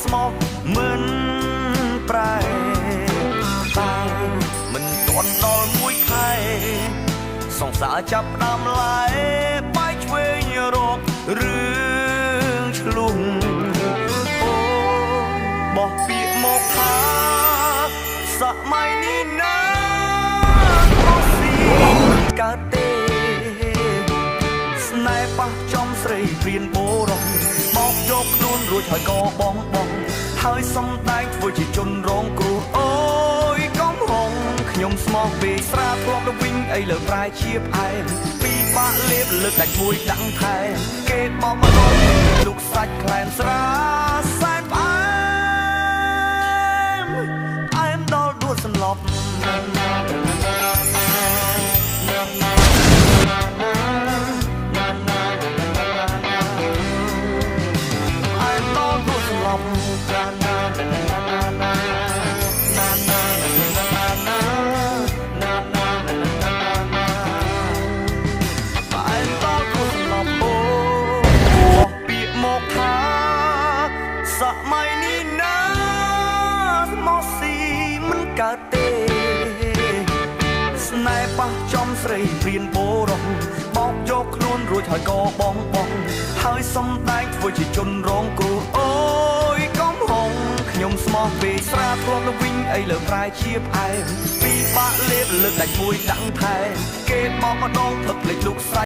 ស្មោះមិនប្រែតែមិនទាន់ដល់មួយខែសង្សារចាប់ផ្ដើមឡាយបែកឆ្វេងរករឿងឆ្លុះអូបោះពាក្យមកថាសម័យនេះណាមកស៊ីកើតទេស្នេហ៍ប៉ះចំស្រីព្រានបូរងបោកយកខ្លួនរួចហើយក៏បងហើយសំដែងធ្វើជាជនរងគ្រោះអូយកំហងខ្ញុំស្មោះពេកស្រាធ្លាប់ទៅវិញអីលើប្រែជាផ្អែមពីបាក់លេបលើកដាច់មួយដាំងថែគេបោកមកដល់លុកសាច់ខ្លែនស្រាសែនផ្អែមដល់ដួលសន្លប់សម័យនេះណាមកស៊ីមិនកើតទេស្នេហ៍ប៉ះចំស្រីព្រានបូរងបោកយកខ្លួនរួចហើយក៏បងហើយសំដែងធ្វើជាជនរងគ្រោះអូយកំហងខ្ញុំស្មោះពេកស្រាធ្លាប់ទៅវិញអីលើប្រែជាផ្អែមពីបាក់លេបលើកដាច់មួយដាំងថែគេបោកម្ដងផឹកភ្លេចលុកសាច់